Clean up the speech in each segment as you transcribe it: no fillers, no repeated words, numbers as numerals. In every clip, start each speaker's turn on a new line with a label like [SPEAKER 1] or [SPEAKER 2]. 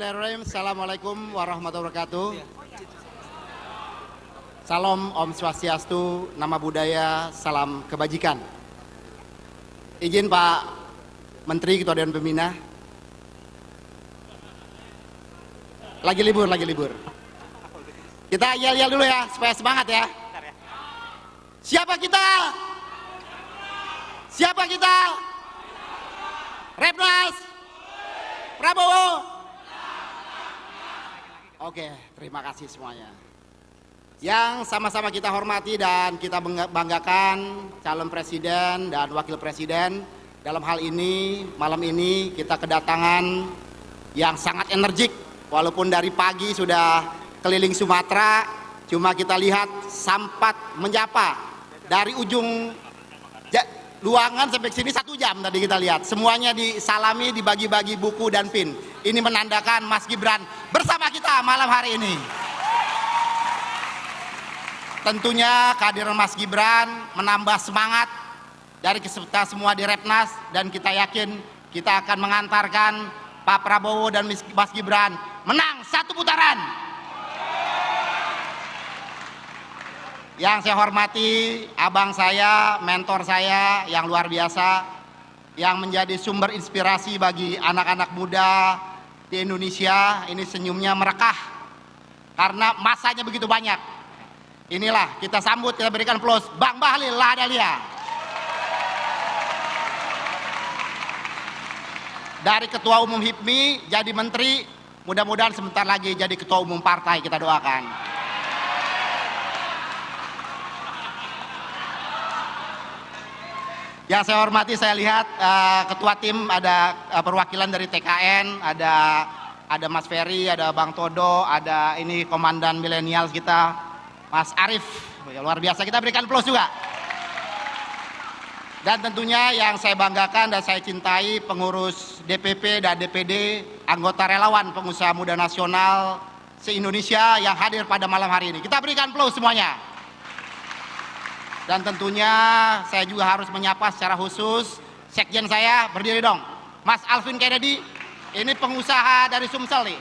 [SPEAKER 1] Bismillahirrahmanirrahim. Assalamualaikum warahmatullahi wabarakatuh. Salam Om Swastiastu, nama budaya, salam kebajikan. Izin Pak Menteri Ketua Dewan Pembina. Lagi libur. Kita yel-yel dulu ya, supaya semangat ya. Siapa kita? Siapa kita? Repnas Prabowo. Oke, terima kasih semuanya. Yang sama-sama kita hormati dan kita banggakan calon presiden dan wakil presiden. Dalam hal ini, malam ini kita kedatangan yang sangat energik. Walaupun dari pagi sudah keliling Sumatera, cuma kita lihat sampat menyapa dari ujung luangan sampai sini 1 jam tadi kita lihat. Semuanya disalami, dibagi-bagi buku dan pin. Ini menandakan Mas Gibran bersama kita malam hari ini. Tentunya kehadiran Mas Gibran menambah semangat dari kita semua di Repnas, dan kita yakin kita akan mengantarkan Pak Prabowo dan Mas Gibran menang 1 putaran. Yang saya hormati abang saya, mentor saya yang luar biasa, yang menjadi sumber inspirasi bagi anak-anak muda di Indonesia. Ini senyumnya merekah karena masanya begitu banyak. Inilah kita sambut, kita berikan aplaus Bang Bahlil Lahadalia. Dari Ketua Umum HIPMI jadi Menteri, mudah-mudahan sebentar lagi jadi Ketua Umum Partai, kita doakan. Yang saya hormati, saya lihat ketua tim ada perwakilan dari TKN, ada Mas Ferry, ada Bang Todo, ada ini komandan milenial kita, Mas Arief. Ya, luar biasa, kita berikan aplaus juga. Dan tentunya yang saya banggakan dan saya cintai, pengurus DPP dan DPD, anggota relawan pengusaha muda nasional se-Indonesia yang hadir pada malam hari ini. Kita berikan aplaus semuanya. Dan tentunya saya juga harus menyapa secara khusus sekjen saya, berdiri dong, Mas Alvin Kennedy. Ini pengusaha dari Sumsel nih,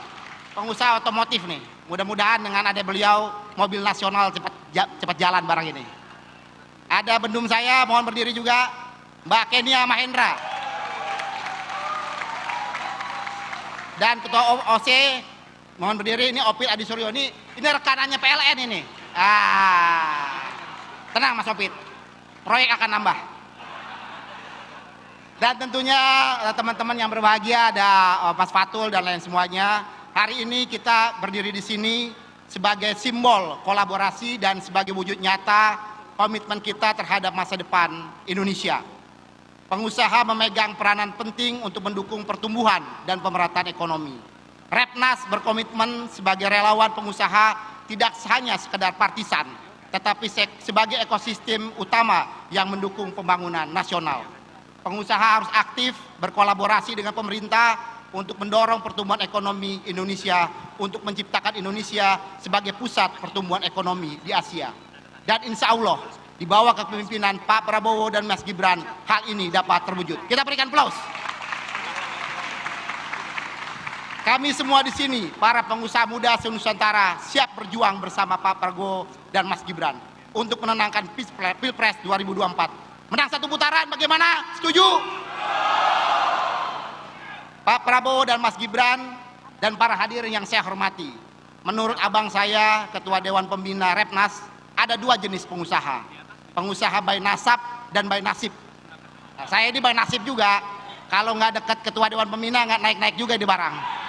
[SPEAKER 1] pengusaha otomotif nih. Mudah-mudahan dengan ada beliau mobil nasional cepat jalan barang ini. Ada bendum saya, mohon berdiri juga, Mbak Kenia Mahendra. Dan ketua OC, mohon berdiri, ini Opit Adi Suryo, ini rekanannya PLN ini. Tenang Mas Opit, proyek akan nambah. Dan tentunya teman-teman yang berbahagia, ada Mas Fatul dan lain semuanya. Hari ini kita berdiri di sini sebagai simbol kolaborasi dan sebagai wujud nyata komitmen kita terhadap masa depan Indonesia. Pengusaha memegang peranan penting untuk mendukung pertumbuhan dan pemerataan ekonomi. Repnas berkomitmen sebagai relawan pengusaha tidak hanya sekedar partisan, tetapi sebagai ekosistem utama yang mendukung pembangunan nasional. Pengusaha harus aktif berkolaborasi dengan pemerintah untuk mendorong pertumbuhan ekonomi Indonesia, untuk menciptakan Indonesia sebagai pusat pertumbuhan ekonomi di Asia. Dan insya Allah di bawah kepemimpinan Pak Prabowo dan Mas Gibran, hal ini dapat terwujud. Kita berikan aplaus. Kami semua di sini, para pengusaha muda se-Nusantara, siap berjuang bersama Pak Prabowo dan Mas Gibran untuk menenangkan Pilpres 2024. Menang 1 putaran, bagaimana? Setuju? Pak Prabowo dan Mas Gibran dan para hadirin yang saya hormati, menurut abang saya, Ketua Dewan Pembina Repnas, ada 2 jenis pengusaha. Pengusaha by nasab dan by nasib. Nah, saya ini by nasib juga. Kalau nggak dekat Ketua Dewan Pembina, nggak naik-naik juga di barang.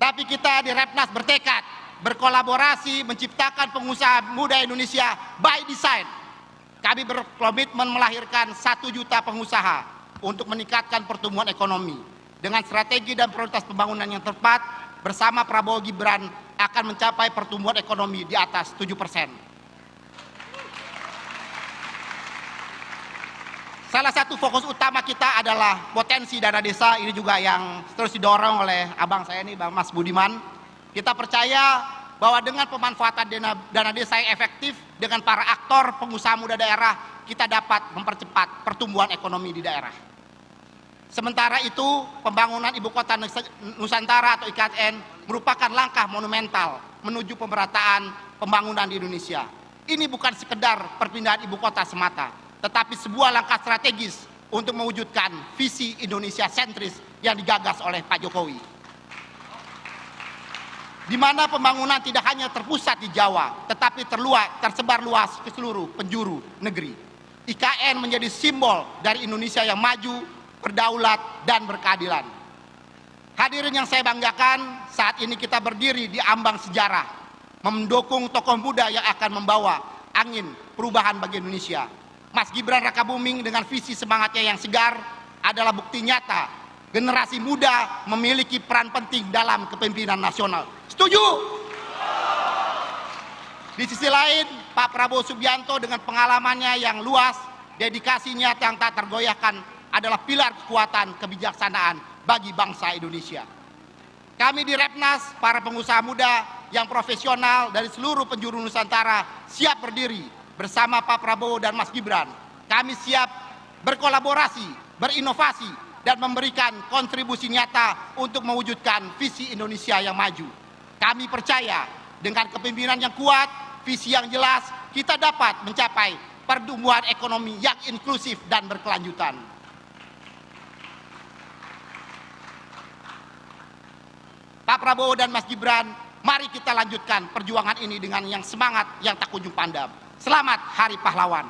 [SPEAKER 1] Tapi kita di Repnas bertekad berkolaborasi menciptakan pengusaha muda Indonesia by design. Kami berkomitmen melahirkan 1 juta pengusaha untuk meningkatkan pertumbuhan ekonomi. Dengan strategi dan prioritas pembangunan yang tepat, bersama Prabowo Gibran akan mencapai pertumbuhan ekonomi di atas 7%. Salah satu fokus utama kita adalah potensi dana desa, ini juga yang terus didorong oleh abang saya ini, Bang Mas Budiman. Kita percaya bahwa dengan pemanfaatan dana desa yang efektif dengan para aktor pengusaha muda daerah, kita dapat mempercepat pertumbuhan ekonomi di daerah. Sementara itu, pembangunan Ibu Kota Nusantara atau IKN merupakan langkah monumental menuju pemerataan pembangunan di Indonesia. Ini bukan sekedar perpindahan ibu kota semata, tetapi sebuah langkah strategis untuk mewujudkan visi Indonesia sentris yang digagas oleh Pak Jokowi. Di mana pembangunan tidak hanya terpusat di Jawa, tetapi tersebar luas ke seluruh penjuru negeri. IKN menjadi simbol dari Indonesia yang maju, berdaulat, dan berkeadilan. Hadirin yang saya banggakan, saat ini kita berdiri di ambang sejarah, mendukung tokoh muda yang akan membawa angin perubahan bagi Indonesia. Mas Gibran Rakabuming dengan visi semangatnya yang segar adalah bukti nyata generasi muda memiliki peran penting dalam kepemimpinan nasional. Setuju? Di sisi lain, Pak Prabowo Subianto dengan pengalamannya yang luas, dedikasinya yang tak tergoyahkan adalah pilar kekuatan kebijaksanaan bagi bangsa Indonesia. Kami di Repnas, para pengusaha muda yang profesional dari seluruh penjuru Nusantara siap berdiri bersama Pak Prabowo dan Mas Gibran. Kami siap berkolaborasi, berinovasi, dan memberikan kontribusi nyata untuk mewujudkan visi Indonesia yang maju. Kami percaya dengan kepemimpinan yang kuat, visi yang jelas, kita dapat mencapai pertumbuhan ekonomi yang inklusif dan berkelanjutan. Pak Prabowo dan Mas Gibran, mari kita lanjutkan perjuangan ini dengan yang semangat yang tak kunjung padam. Selamat Hari Pahlawan.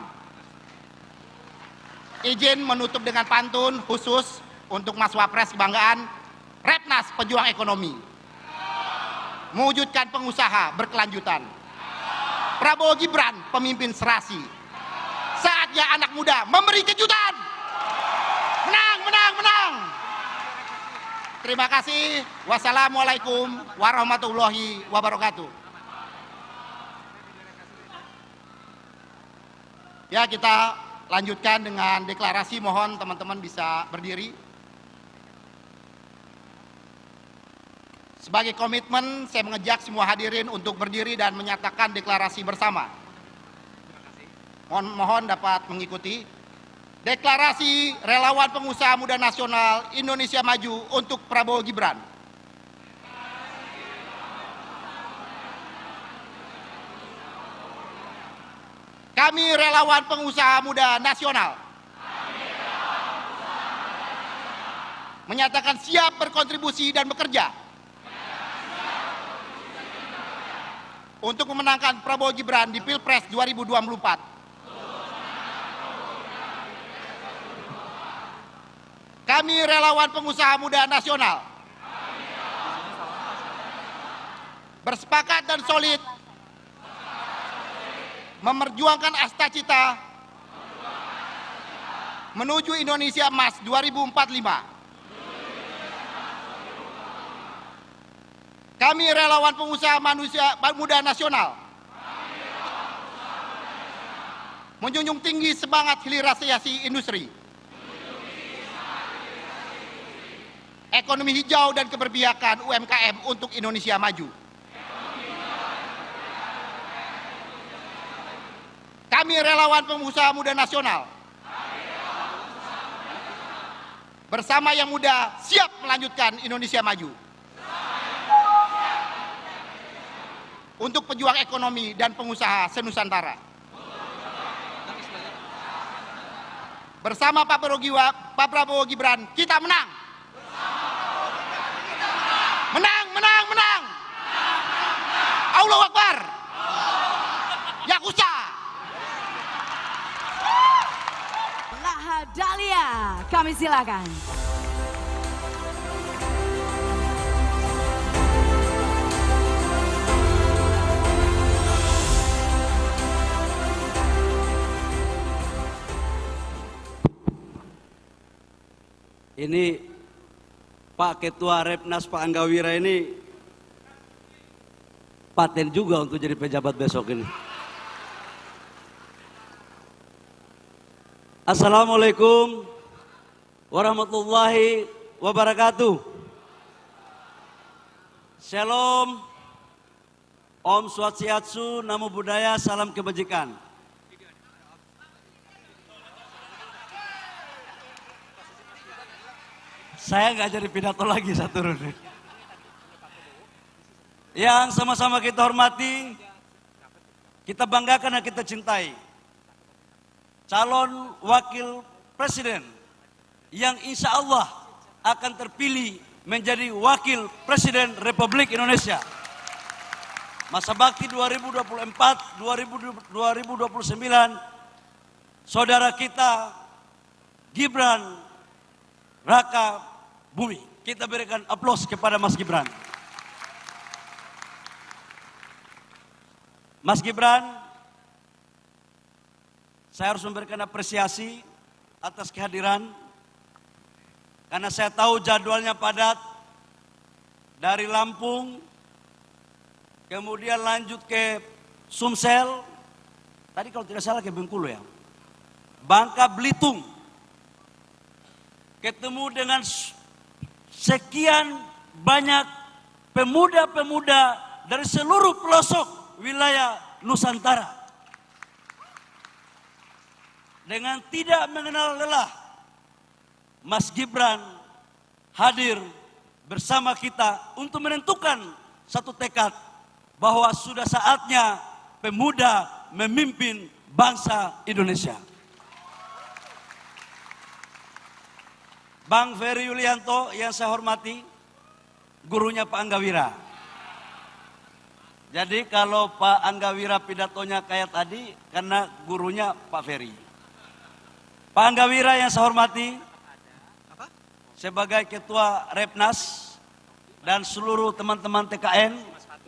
[SPEAKER 1] Izin menutup dengan pantun khusus untuk Mas Wapres kebanggaan, Repnas pejuang ekonomi, mewujudkan pengusaha berkelanjutan. Prabowo Gibran pemimpin serasi. Saatnya anak muda memberi kejutan. Menang, menang, menang. Terima kasih. Wassalamualaikum warahmatullahi wabarakatuh. Ya, kita lanjutkan dengan deklarasi. Mohon teman-teman bisa berdiri. Sebagai komitmen, saya mengajak semua hadirin untuk berdiri dan menyatakan deklarasi bersama. Mohon dapat mengikuti. Deklarasi Relawan Pengusaha Muda Nasional Indonesia Maju untuk Prabowo Gibran. Kami Relawan Pengusaha Muda Nasional menyatakan siap berkontribusi dan bekerja untuk memenangkan Prabowo Gibran di Pilpres 2024. Kami Relawan Pengusaha Muda Nasional bersepakat dan solid memperjuangkan cita-cita menuju Indonesia Emas 2045. Kami Relawan Pengusaha Muda Nasional menjunjung tinggi semangat hilirisasi industri, ekonomi hijau dan keberpihakan UMKM untuk Indonesia maju. Kami Relawan Pengusaha Muda Nasional bersama yang muda siap melanjutkan Indonesia maju. Untuk pejuang ekonomi dan pengusaha senusantara. Bersama Pak Prabowo Gibran, kita menang. Menang, menang, menang. Allahu Akbar. Yakuza.
[SPEAKER 2] Laha Dahlia, kami silakan.
[SPEAKER 3] Ini Pak Ketua Repnas Pak Angga Wira ini paten juga untuk jadi pejabat besok ini. Assalamualaikum warahmatullahi wabarakatuh. Shalom, Om Swastiastu, Namo Buddhaya, salam kebajikan. Saya nggak jadi pidato lagi, saya turun. Yang sama-sama kita hormati, kita banggakan dan kita cintai. Calon wakil presiden yang insya Allah akan terpilih menjadi wakil presiden Republik Indonesia. Masa bakti 2024-2029, saudara kita Gibran Raka Bumi. Kita berikan aplaus kepada Mas Gibran. Mas Gibran, saya harus memberikan apresiasi atas kehadiran, karena saya tahu jadwalnya padat, dari Lampung, kemudian lanjut ke Sumsel, tadi kalau tidak salah ke Bengkulu ya, Bangka Belitung, ketemu dengan sekian banyak pemuda-pemuda dari seluruh pelosok wilayah Nusantara. Dengan tidak mengenal lelah, Mas Gibran hadir bersama kita untuk menentukan satu tekad bahwa sudah saatnya pemuda memimpin bangsa Indonesia. Bang Ferry Yulianto yang saya hormati, gurunya Pak Anggawira. Jadi kalau Pak Anggawira pidatonya kayak tadi, karena gurunya Pak Ferry. Pak Anggawira yang saya hormati, sebagai Ketua Repnas dan seluruh teman-teman TKN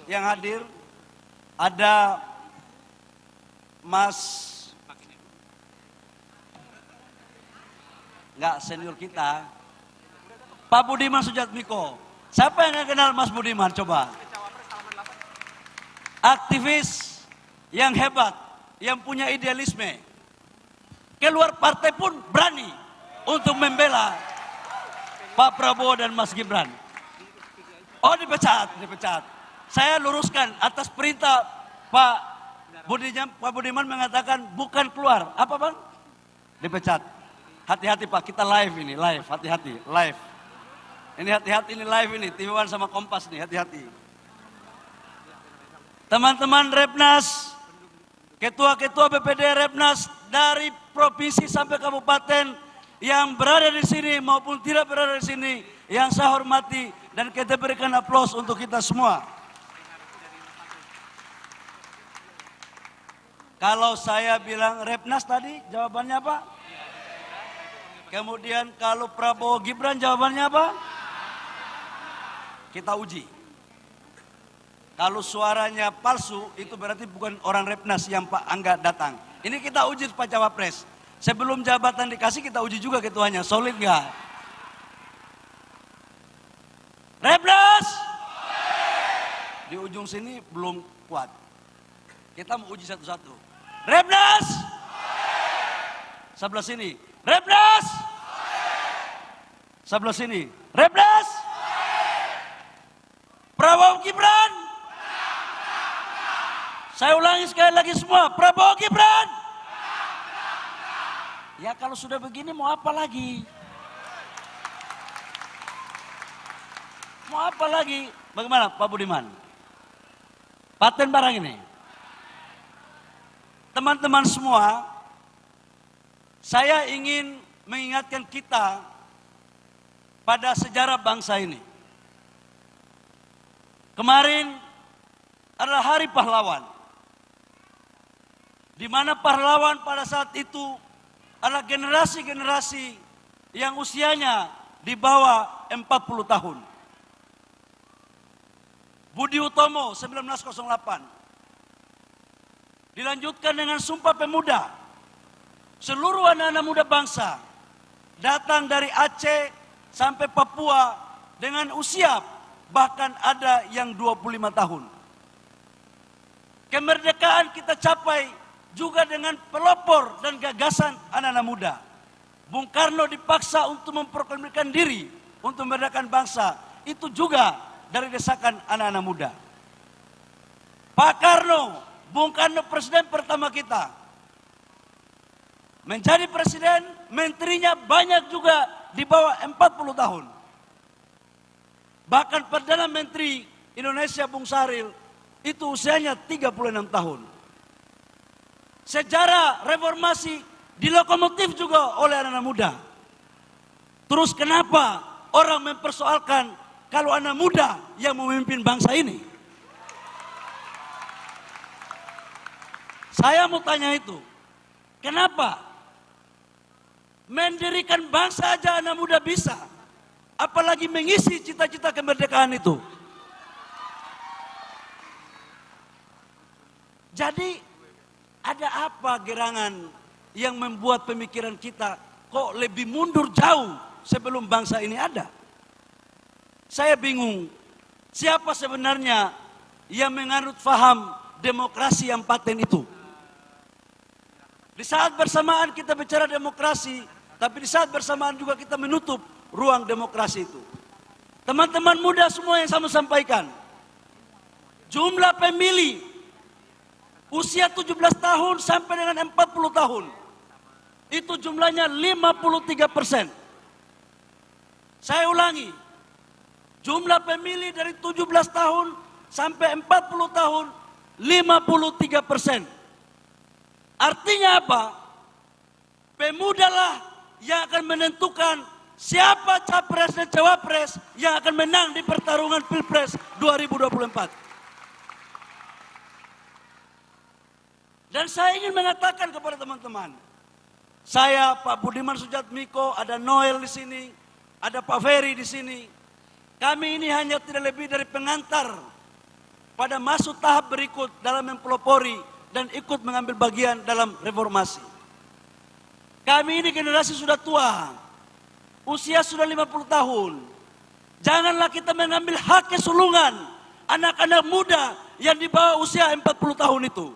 [SPEAKER 3] yang hadir, ada Mas, nggak senior kita, Pak Budiman Sujatmiko. Siapa yang nggak kenal Mas Budiman? Coba. Aktivis yang hebat, yang punya idealisme. Keluar partai pun berani untuk membela Pak Prabowo dan Mas Gibran. Oh, dipecat. Saya luruskan atas perintah Pak Budiman mengatakan bukan keluar. Apa bang? Dipecat. Hati-hati Pak, kita live ini, live, hati-hati, live. Ini hati-hati, ini live ini, TV One sama Kompas nih, hati-hati. Teman-teman Repnas, ketua-ketua BPD Repnas dari provinsi sampai kabupaten yang berada di sini maupun tidak berada di sini, yang saya hormati dan kita berikan aplaus untuk kita semua. Kalau saya bilang Repnas tadi, jawabannya apa? Kemudian kalau Prabowo Gibran jawabannya apa? Kita uji. Kalau suaranya palsu itu berarti bukan orang Repnas yang Pak Angga datang. Ini kita uji Pak Cawapres. Sebelum jabatan dikasih kita uji juga ketuanya, solid nggak? Repnas! Di ujung sini belum kuat. Kita mau uji satu-satu. Repnas! Sebelah sini. Repnas! Sebelah sini. Repnas! Prabowo Gibran! Saya ulangi sekali lagi semua. Prabowo Gibran! Ya kalau sudah begini mau apa lagi? Mau apa lagi? Bagaimana Pak Budiman? Paten barang ini. Teman-teman semua, saya ingin mengingatkan kita pada sejarah bangsa ini. Kemarin adalah Hari Pahlawan, di mana pahlawan pada saat itu adalah generasi-generasi yang usianya di bawah 40 tahun. Budi Utomo 1908. Dilanjutkan dengan Sumpah Pemuda. Seluruh anak-anak muda bangsa datang dari Aceh sampai Papua dengan usia bahkan ada yang 25 tahun. Kemerdekaan kita capai juga dengan pelopor dan gagasan anak-anak muda. Bung Karno dipaksa untuk memproklamirkan diri untuk memerdekakan bangsa. Itu juga dari desakan anak-anak muda. Pak Karno, Bung Karno presiden pertama kita. Menjadi presiden, menterinya banyak juga di bawah 40 tahun. Bahkan Perdana Menteri Indonesia Bung Sahril itu usianya 36 tahun. Sejarah reformasi dilokomotif juga oleh anak-anak muda. Terus kenapa orang mempersoalkan kalau anak muda yang memimpin bangsa ini? Saya mau tanya itu, kenapa mendirikan bangsa aja anak muda bisa, apalagi mengisi cita-cita kemerdekaan itu? Jadi ada apa gerangan yang membuat pemikiran kita kok lebih mundur jauh sebelum bangsa ini ada? Saya bingung, siapa sebenarnya yang menganut faham demokrasi yang paten itu? Di saat bersamaan kita bicara demokrasi, tapi di saat bersamaan juga kita menutup ruang demokrasi itu. Teman-teman muda semua yang saya sampaikan, jumlah pemilih usia 17 tahun sampai dengan 40 tahun, itu jumlahnya 53%. Saya ulangi, jumlah pemilih dari 17 tahun sampai 40 tahun, 53%. Artinya apa? Pemudalah yang akan menentukan siapa capres dan cawapres yang akan menang di pertarungan Pilpres 2024. Dan saya ingin mengatakan kepada teman-teman, saya, Pak Budiman Sujatmiko, ada Noel di sini, ada Pak Ferry di sini. Kami ini hanya tidak lebih dari pengantar pada masuk tahap berikut dalam mempelopori dan ikut mengambil bagian dalam reformasi. Kami ini generasi sudah tua, usia sudah 50 tahun. Janganlah kita mengambil hak kesulungan anak-anak muda yang di bawah usia 40 tahun itu.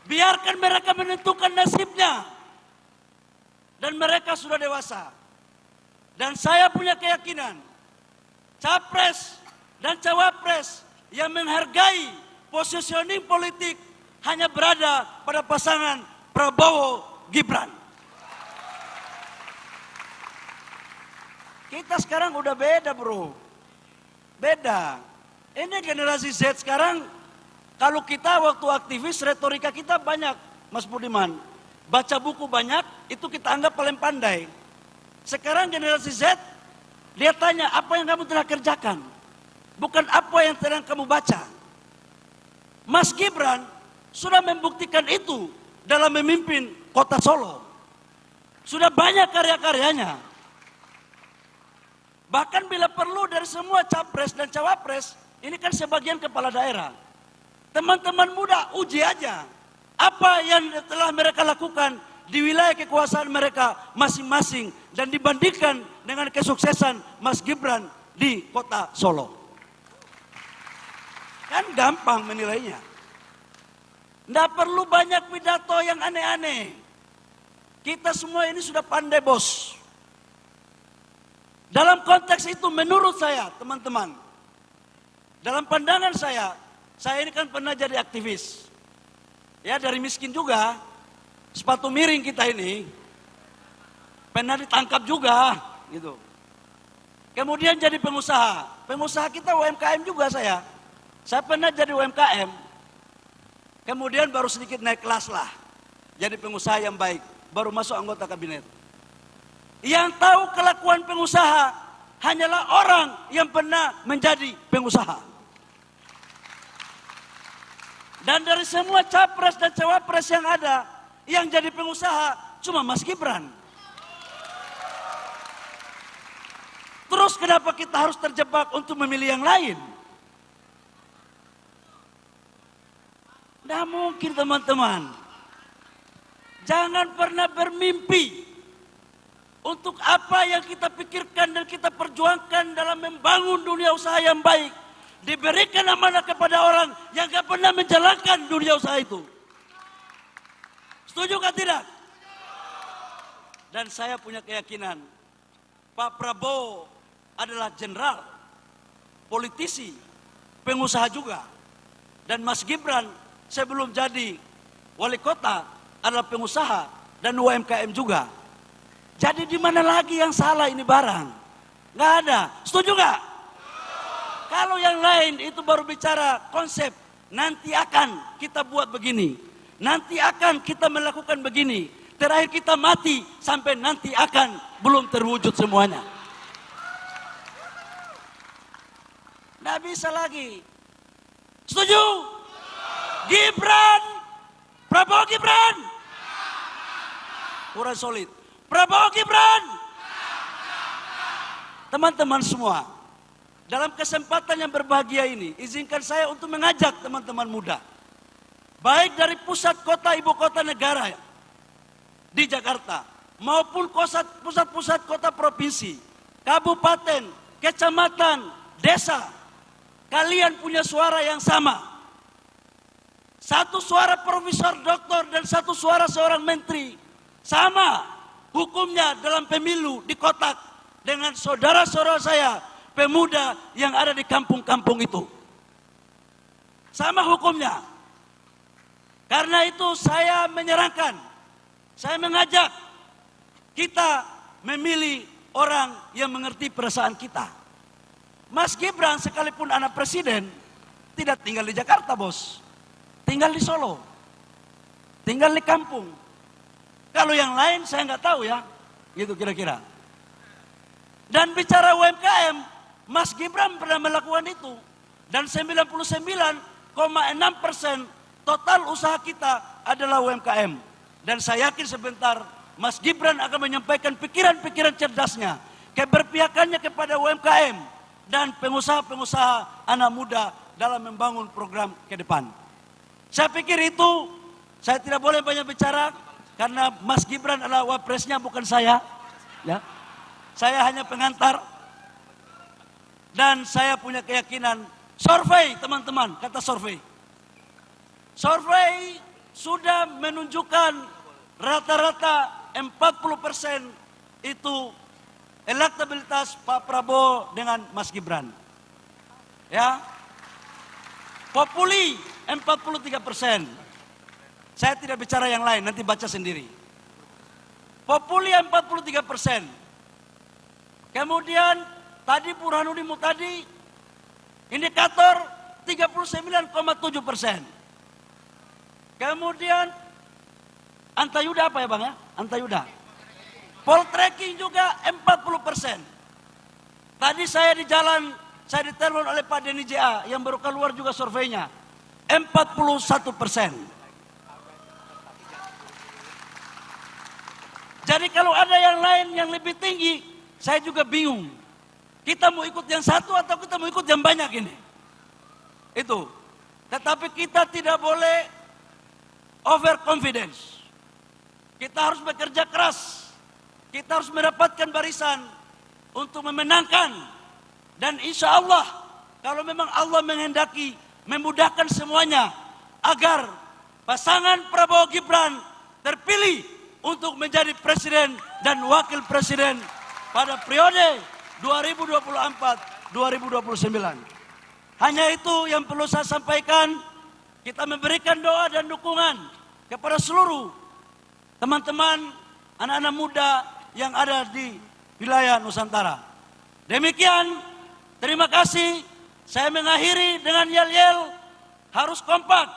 [SPEAKER 3] Biarkan mereka menentukan nasibnya. Dan mereka sudah dewasa. Dan saya punya keyakinan, capres dan cawapres yang menghargai positioning politik hanya berada pada pasangan Prabowo Gibran. Kita sekarang udah beda, bro. Beda. Ini generasi Z sekarang, kalau kita waktu aktivis, retorika kita banyak, Mas Budiman. Baca buku banyak, itu kita anggap paling pandai. Sekarang generasi Z, dia tanya, apa yang kamu telah kerjakan? Bukan apa yang sedang kamu baca. Mas Gibran sudah membuktikan itu dalam memimpin kota Solo. Sudah banyak karya-karyanya. Bahkan bila perlu dari semua capres dan cawapres, ini kan sebagian kepala daerah. Teman-teman muda uji aja apa yang telah mereka lakukan di wilayah kekuasaan mereka masing-masing dan dibandingkan dengan kesuksesan Mas Gibran di kota Solo. Kan gampang menilainya. Tidak perlu banyak pidato yang aneh-aneh. Kita semua ini sudah pandai, bos. Dalam konteks itu menurut saya, teman-teman, dalam pandangan saya ini kan pernah jadi aktivis. Ya, dari miskin juga, sepatu miring kita ini, pernah ditangkap juga, gitu. Kemudian jadi pengusaha. Pengusaha kita UMKM juga saya. Saya pernah jadi UMKM. Kemudian baru sedikit naik kelas lah. Jadi pengusaha yang baik. Baru masuk anggota kabinet. Yang tahu kelakuan pengusaha hanyalah orang yang pernah menjadi pengusaha. Dan dari semua capres dan cawapres yang ada, yang jadi pengusaha cuma Mas Gibran. Terus kenapa kita harus terjebak untuk memilih yang lain? Tidak mungkin, teman-teman. Jangan pernah bermimpi untuk apa yang kita pikirkan dan kita perjuangkan dalam membangun dunia usaha yang baik. Diberikan amanah kepada orang yang gak pernah menjalankan dunia usaha itu. Setuju kan tidak? Dan saya punya keyakinan, Pak Prabowo adalah jenderal, politisi, pengusaha juga. Dan Mas Gibran sebelum jadi wali kota adalah pengusaha dan UMKM juga. Jadi di mana lagi yang salah ini barang? Nggak ada. Setuju nggak? Kalau yang lain itu baru bicara konsep, nanti akan kita buat begini, nanti akan kita melakukan begini, terakhir kita mati sampai nanti akan belum terwujud semuanya. Nggak bisa lagi. Setuju? Gibran, Prabowo Gibran, kurang solid. Prabowo Gibran, teman-teman semua. Dalam kesempatan yang berbahagia ini, izinkan saya untuk mengajak teman-teman muda, baik dari pusat kota ibu kota negara di Jakarta, maupun pusat-pusat kota provinsi, kabupaten, kecamatan, desa, kalian punya suara yang sama. Satu suara profesor, doktor, dan satu suara seorang menteri. Sama hukumnya dalam pemilu di kotak dengan saudara-saudara saya, pemuda yang ada di kampung-kampung itu. Sama hukumnya. Karena itu saya menyarankan, saya mengajak kita memilih orang yang mengerti perasaan kita. Mas Gibran sekalipun anak presiden, tidak tinggal di Jakarta, bos. Tinggal di Solo. Tinggal di kampung. Kalau yang lain saya nggak tahu ya. Gitu kira-kira. Dan bicara UMKM, Mas Gibran pernah melakukan itu. Dan 99,6% total usaha kita adalah UMKM. Dan saya yakin sebentar Mas Gibran akan menyampaikan pikiran-pikiran cerdasnya, keberpihakannya kepada UMKM dan pengusaha-pengusaha anak muda dalam membangun program ke depan. Saya pikir itu, saya tidak boleh banyak bicara karena Mas Gibran adalah wapresnya, bukan saya. Ya, saya hanya pengantar. Dan saya punya keyakinan, survei teman-teman, kata survei. Survei sudah menunjukkan rata-rata 40% itu elektabilitas Pak Prabowo dengan Mas Gibran. Ya, Populi 43%. Saya tidak bicara yang lain, nanti baca sendiri. Populi 43%. Kemudian tadi Burhanuddin Muhtadi, indikator 39,7%. Kemudian Antayuda apa ya bang ya? Antayuda. Poltreking juga 40%. Tadi saya di jalan, saya ditelepon oleh Pak Denny JA yang baru keluar juga surveinya. 41%. Jadi kalau ada yang lain yang lebih tinggi, saya juga bingung. Kita mau ikut yang satu atau kita mau ikut yang banyak ini? Itu. Tetapi kita tidak boleh overconfidence. Kita harus bekerja keras. Kita harus mendapatkan barisan untuk memenangkan. Dan insya Allah, kalau memang Allah menghendaki, memudahkan semuanya, agar pasangan Prabowo Gibran terpilih untuk menjadi presiden dan wakil presiden pada periode 2024-2029. Hanya itu yang perlu saya sampaikan. Kita memberikan doa dan dukungan kepada seluruh teman-teman, anak-anak muda yang ada di wilayah Nusantara. Demikian, terima kasih. Saya mengakhiri dengan yel-yel, harus kompak.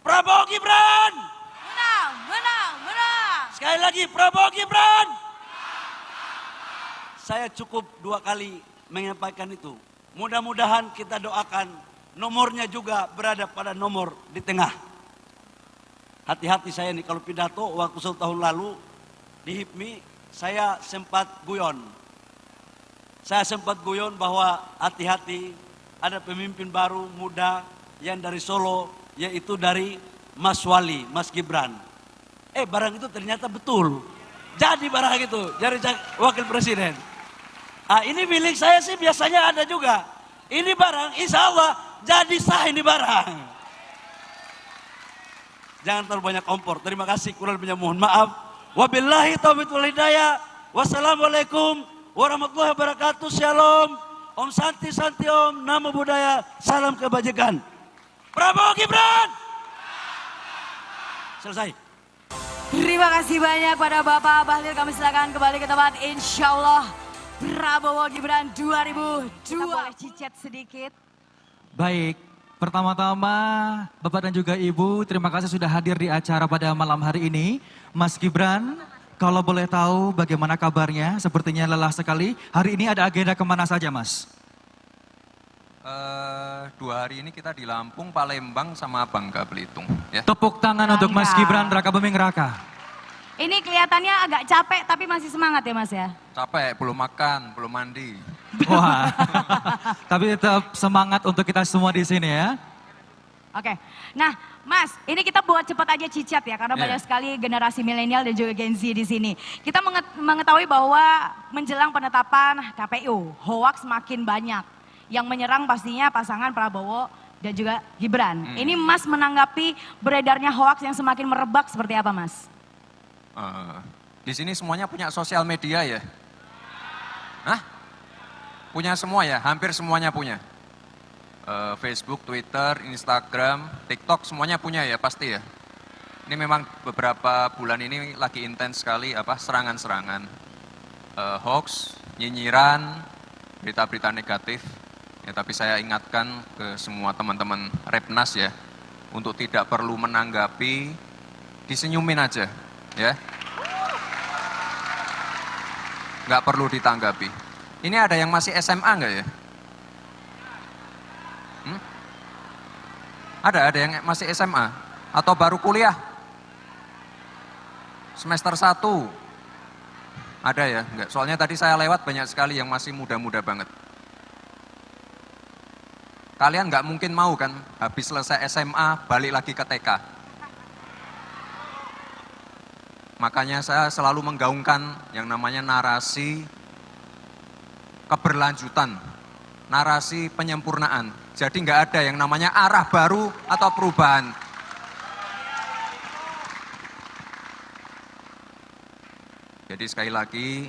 [SPEAKER 3] Prabowo Gibran!
[SPEAKER 2] Menang, menang, menang.
[SPEAKER 3] Sekali lagi, Prabowo Gibran! Saya cukup 2 kali menyampaikan itu. Mudah-mudahan kita doakan nomornya juga berada pada nomor di tengah. Hati-hati saya nih kalau pidato, waktu 1 tahun lalu di HIPMI saya sempat guyon. Saya sempat guyon bahwa hati-hati, ada pemimpin baru muda yang dari Solo, yaitu dari Mas Wali, Mas Gibran. Barang itu ternyata betul. Jadi barang itu, jadi wakil presiden. Ini milik saya sih biasanya ada juga. Ini barang insya Allah jadi sah ini barang. Jangan terlalu banyak kompor. Terima kasih, kurang lebihnya mohon maaf. Wabillahi taufiq wal hidayah. Wassalamualaikum warahmatullahi wabarakatuh. Shalom. Om Santi Santi Om. Namo Buddhaya. Salam kebajikan. Prabowo Gibran. Selesai.
[SPEAKER 2] Terima kasih banyak pada Bapak Bahlil. Kami silakan kembali ke tempat, insya Allah. Prabowo Gibran 2002.
[SPEAKER 4] Kita boleh cicet sedikit.
[SPEAKER 5] Baik, pertama-tama Bapak dan juga Ibu, terima kasih sudah hadir di acara pada malam hari ini. Mas Gibran, kalau boleh tahu bagaimana kabarnya? Sepertinya lelah sekali. Hari ini ada agenda kemana saja, Mas?
[SPEAKER 6] 2 hari ini kita di Lampung, Palembang, sama Bangka Belitung. Ya.
[SPEAKER 5] Tepuk tangan untuk Mas Gibran Raka Buming Raka.
[SPEAKER 4] Ini kelihatannya agak capek tapi masih semangat ya Mas ya?
[SPEAKER 6] Capek, belum makan, belum mandi.
[SPEAKER 5] Wah, tapi tetap semangat untuk kita semua di sini ya.
[SPEAKER 4] Oke, nah Mas, ini kita buat cepat aja cicat ya, karena banyak sekali generasi milenial dan juga Gen Z di sini. Kita mengetahui bahwa menjelang penetapan KPU, hoaks makin banyak. Yang menyerang pastinya pasangan Prabowo dan juga Gibran. Ini Mas menanggapi beredarnya hoaks yang semakin merebak seperti apa Mas?
[SPEAKER 6] Di sini semuanya punya sosial media ya? Hah? Punya semua ya? Hampir semuanya punya. Facebook, Twitter, Instagram, TikTok semuanya punya ya pasti ya. Ini memang beberapa bulan ini lagi intens sekali serangan-serangan, hoax, nyinyiran, berita-berita negatif. Ya, tapi saya ingatkan ke semua teman-teman Repnas ya, untuk tidak perlu menanggapi, disenyumin aja ya. Nggak perlu ditanggapi. Ini ada yang masih SMA nggak ya? Ada yang masih SMA atau baru kuliah? Semester 1. Ada ya? Enggak. Soalnya tadi saya lewat banyak sekali yang masih muda-muda banget. Kalian nggak mungkin mau kan habis selesai SMA balik lagi ke TK. Makanya saya selalu menggaungkan yang namanya narasi keberlanjutan, narasi penyempurnaan. Jadi nggak ada yang namanya arah baru atau perubahan. Jadi sekali lagi,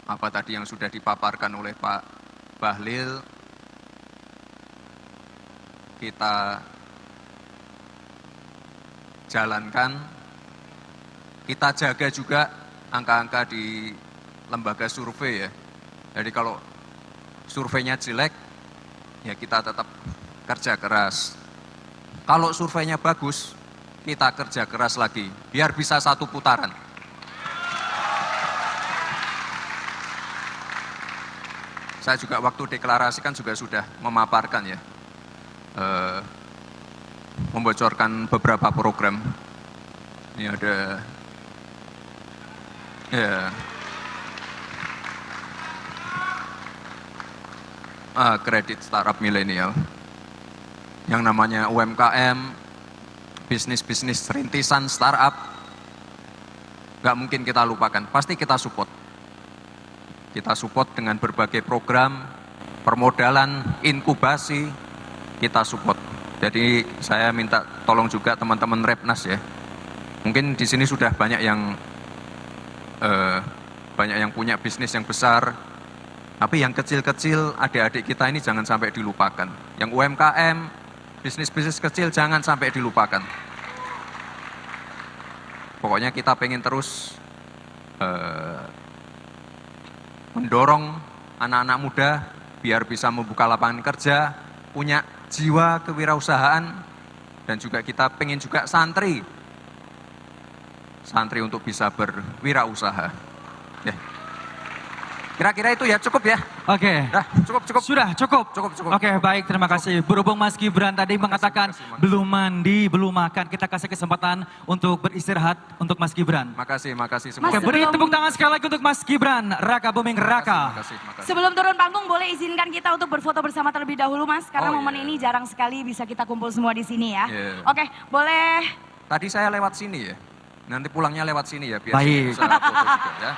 [SPEAKER 6] apa tadi yang sudah dipaparkan oleh Pak Bahlil, kita jalankan, kita jaga juga angka-angka di lembaga survei ya. Jadi kalau surveinya jelek, ya kita tetap kerja keras. Kalau surveinya bagus, kita kerja keras lagi, biar bisa 1 putaran. Saya juga waktu deklarasi kan juga sudah memaparkan ya, membocorkan beberapa program. Ini ada kredit startup milenial, yang namanya UMKM, bisnis-bisnis rintisan startup, nggak mungkin kita lupakan, pasti kita support. Kita support dengan berbagai program, permodalan, inkubasi, kita support. Jadi saya minta tolong juga teman-teman Repnas ya. Mungkin di sini sudah banyak yang punya bisnis yang besar, tapi yang kecil-kecil adik-adik kita ini jangan sampai dilupakan. Yang UMKM, bisnis-bisnis kecil jangan sampai dilupakan. Pokoknya kita pengen terus mendorong anak-anak muda biar bisa membuka lapangan kerja, punya jiwa kewirausahaan, dan juga kita pengen juga santri untuk bisa berwirausaha. Ya. Kira-kira itu ya, cukup ya?
[SPEAKER 5] Oke.
[SPEAKER 6] Nah, cukup.
[SPEAKER 5] Sudah cukup?
[SPEAKER 6] Cukup.
[SPEAKER 5] Oke, baik, terima kasih. Berhubung Mas Gibran tadi mengatakan belum mandi, belum makan, kita kasih kesempatan untuk beristirahat untuk Mas Gibran.
[SPEAKER 6] Makasih semua.
[SPEAKER 5] Oke, beri tepuk tangan sekali lagi untuk Mas Gibran Raka Buming Raka.
[SPEAKER 6] Makasih.
[SPEAKER 4] Sebelum turun panggung boleh izinkan kita untuk berfoto bersama terlebih dahulu Mas, karena momen ini jarang sekali bisa kita kumpul semua di sini ya. Oke, boleh.
[SPEAKER 6] Tadi saya lewat sini ya, nanti pulangnya lewat sini ya, biar
[SPEAKER 5] Baik.
[SPEAKER 6] bisa foto juga ya.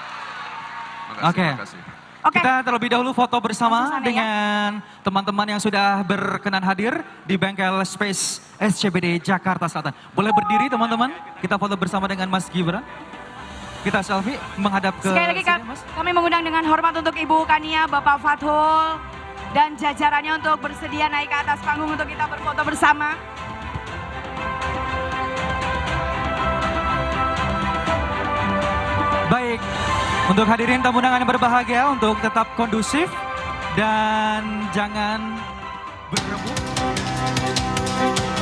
[SPEAKER 6] Makasih.
[SPEAKER 4] Oke.
[SPEAKER 5] Kita terlebih dahulu foto bersama
[SPEAKER 4] Bersama,
[SPEAKER 5] dengan teman-teman yang sudah berkenan hadir di bengkel Space SCBD Jakarta Selatan. Boleh berdiri teman-teman, kita foto bersama dengan Mas Gibran. Kita selfie menghadap ke
[SPEAKER 4] Sekali lagi
[SPEAKER 5] sini, Mas.
[SPEAKER 4] kami mengundang dengan hormat untuk Ibu Kania, Bapak Fathul, dan jajarannya untuk bersedia naik ke atas panggung untuk kita berfoto bersama.
[SPEAKER 5] Baik, Untuk hadirin tamu undangan yang berbahagia, untuk tetap kondusif dan jangan berebut.